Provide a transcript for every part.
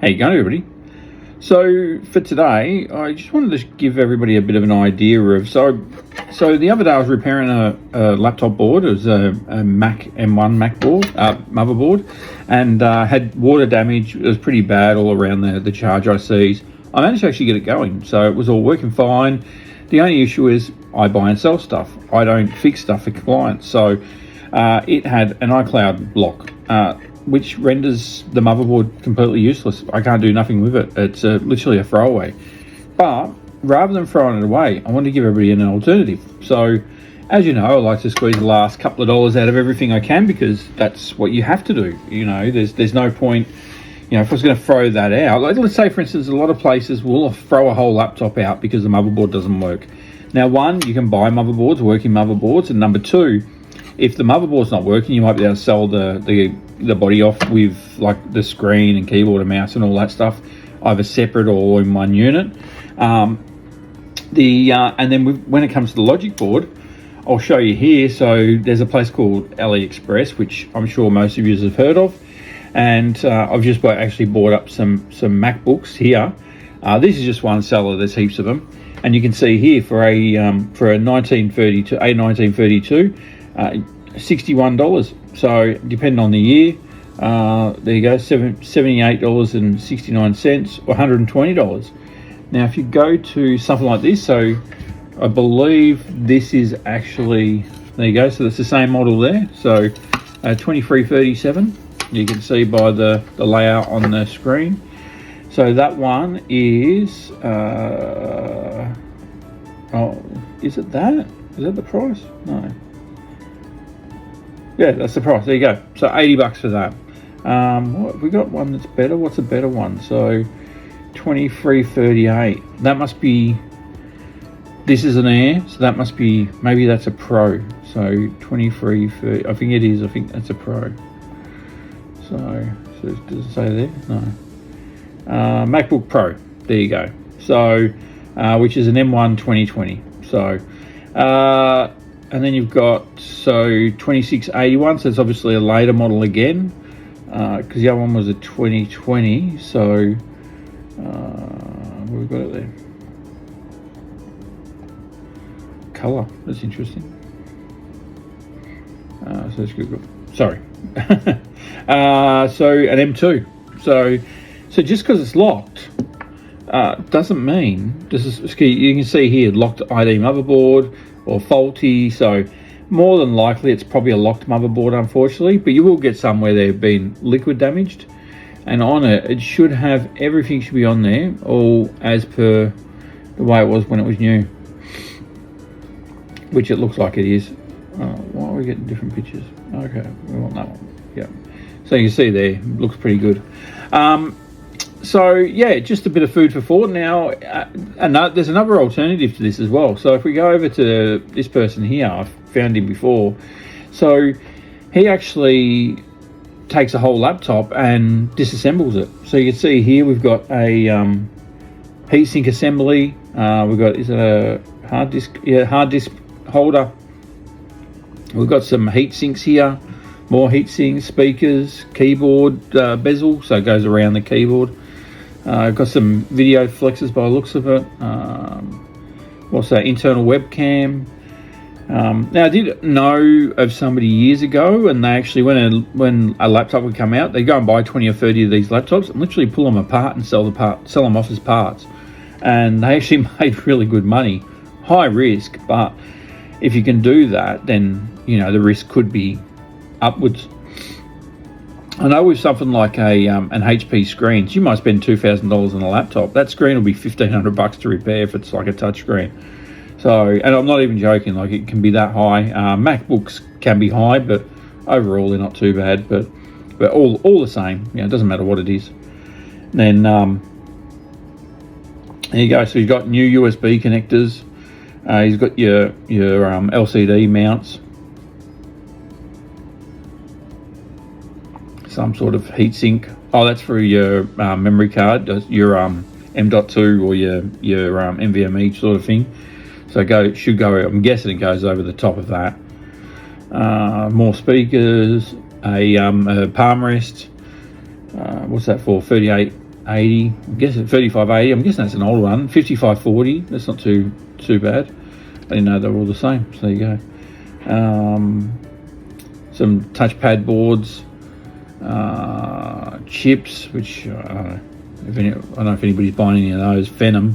How you going, everybody? So for today, I just wanted to give everybody a bit of an idea of so the other day I was repairing a laptop board. It was a Mac M1 Mac board, motherboard, and had water damage. It was pretty bad all around the charge ICs. I managed to actually get it going, so it was all working fine. The only issue is I buy and sell stuff. I don't fix stuff for clients, so it had an iCloud block, which renders the motherboard completely useless. I can't do nothing with it. It's literally a throwaway. But rather than throwing it away, I want to give everybody an alternative. So, as you know, I like to squeeze the last couple of dollars out of everything I can, because that's what you have to do. You know, there's no point. You know, if I was going to throw that out, like, let's say, for instance, a lot of places will throw a whole laptop out because the motherboard doesn't work. Now, one, you can buy motherboards, working motherboards, and number two, if the motherboard's not working, you might be able to sell the body off with like the screen and keyboard and mouse and all that stuff, either separate or in one unit. And then when it comes to the logic board, I'll show you here. So there's a place called AliExpress, which I'm sure most of you have heard of, and I've just actually bought up some MacBooks here. This is just one seller. There's heaps of them, and you can see here for a 1932. $61. So depending on the year, there you go, $78.69 or $120. Now if you go to something like this, so I believe this is actually, there you go, so it's the same model there. So 2337, you can see by the layout on the screen. So that one is is it that? Is that the price? No. Yeah, that's the price. There you go. So $80 for that. We got one that's better. What's a better one? So 2338. That must be. This is an Air, so that must be. Maybe that's a Pro. So 2330. I think it is. I think that's a Pro. So does it say there? No. MacBook Pro. There you go. So which is an M1 2020. So. And then you've got 2681, so it's obviously a later model again, because the other one was a 2020. So we've got it there. Color, that's interesting. So let's Google. Sorry. So an M2. So just because it's locked doesn't mean this is. You can see here locked ID motherboard or faulty, so more than likely it's probably a locked motherboard, unfortunately, but you will get some where they've been liquid damaged, and on it should have everything should be on there, all as per the way it was when it was new, which it looks like it is. Why are we getting different pictures? Okay, we want that one. Yeah, so you can see there, looks pretty good. So yeah, just a bit of food for thought. Now, there's another alternative to this as well. So if we go over to this person here, I've found him before. So he actually takes a whole laptop and disassembles it. So you can see here we've got a heatsink assembly. We've got, is it a hard disk? Yeah, hard disk holder. We've got some heat sinks here, more heat sinks, speakers, keyboard bezel, so it goes around the keyboard. Got some video flexes by the looks of it. Also internal webcam. Now I did know of somebody years ago, and they actually, when a laptop would come out, they go and buy 20 or 30 of these laptops and literally pull them apart and sell them off as parts. And they actually made really good money. High risk, but if you can do that, then you know the risk could be upwards. I know with something like an HP screen, you might spend $2,000 on a laptop. That screen will be $1,500 to repair if it's like a touch screen. So, and I'm not even joking, like it can be that high. MacBooks can be high, but overall they're not too bad. But all the same, you know, it doesn't matter what it is. Then there you go. So you've got new USB connectors. He's got your LCD mounts. Some sort of heatsink. Oh, that's for your memory card, your M.2 or your NVMe sort of thing. So it should go. I'm guessing it goes over the top of that. More speakers, a palm rest. What's that for? 38 80, I'm guessing 3580, I'm guessing that's an older one. 5540, that's not too bad. I didn't know they were all the same, so there you go. Some touchpad boards, chips, which I don't know if anybody's buying any of those. Phenom,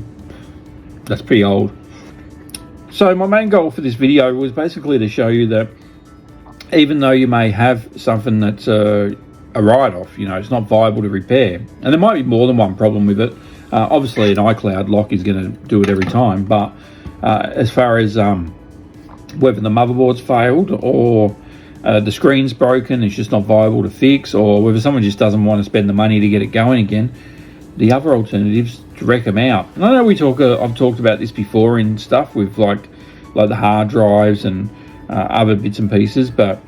that's pretty old. So my main goal for this video was basically to show you that even though you may have something that's a write-off, you know, it's not viable to repair, and there might be more than one problem with it. Obviously an iCloud lock is going to do it every time, but as far as whether the motherboard's failed or the screen's broken, it's just not viable to fix, or whether someone just doesn't want to spend the money to get it going again, the other alternatives, direct them out. And I know I've talked about this before in stuff with like the hard drives and other bits and pieces, but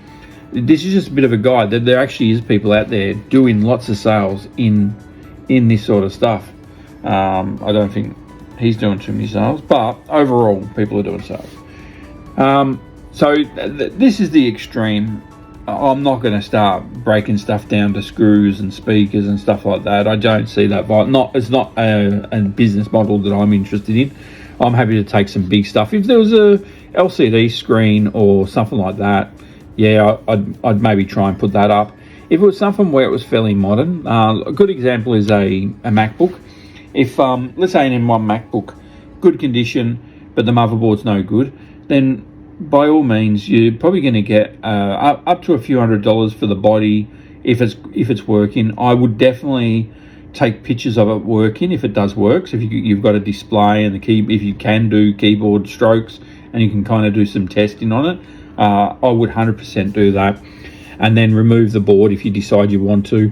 this is just a bit of a guide that there actually is people out there doing lots of sales in this sort of stuff. I don't think he's doing too many sales, but overall people are doing sales. So this is the extreme. I'm not going to start breaking stuff down to screws and speakers and stuff like that. I don't see that. It's not a business model that I'm interested in. I'm happy to take some big stuff. If there was a LCD screen or something like that, yeah, I'd maybe try and put that up. If it was something where it was fairly modern, a good example is a MacBook. If let's say an M1 MacBook, good condition, but the motherboard's no good, then by all means you're probably going to get up to a few $100s for the body if it's working. I would definitely take pictures of it working if it does work. So if you've got a display and if you can do keyboard strokes and you can kind of do some testing on it, I would 100% do that, and then remove the board if you decide you want to,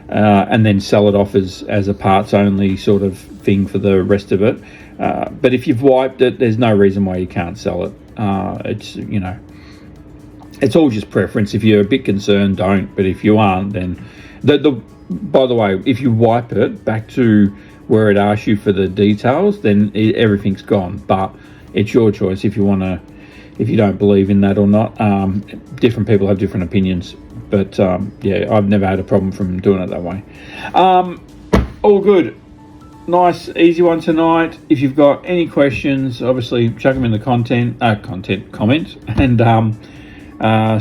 and then sell it off as a parts only sort of thing for the rest of it. But if you've wiped it, there's no reason why you can't sell it. It's, you know, it's all just preference. If you're a bit concerned, don't. But if you aren't, then by the way, if you wipe it back to where it asks you for the details, then everything's gone. But it's your choice if you want to, if you don't believe in that or not. Different people have different opinions, but yeah, I've never had a problem from doing it that way. All good. Nice, easy one tonight. If you've got any questions, obviously chuck them in the comments. And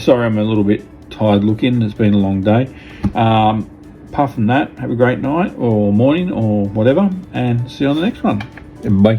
sorry, I'm a little bit tired looking. It's been a long day. Apart from that, have a great night or morning or whatever, and see you on the next one. Bye.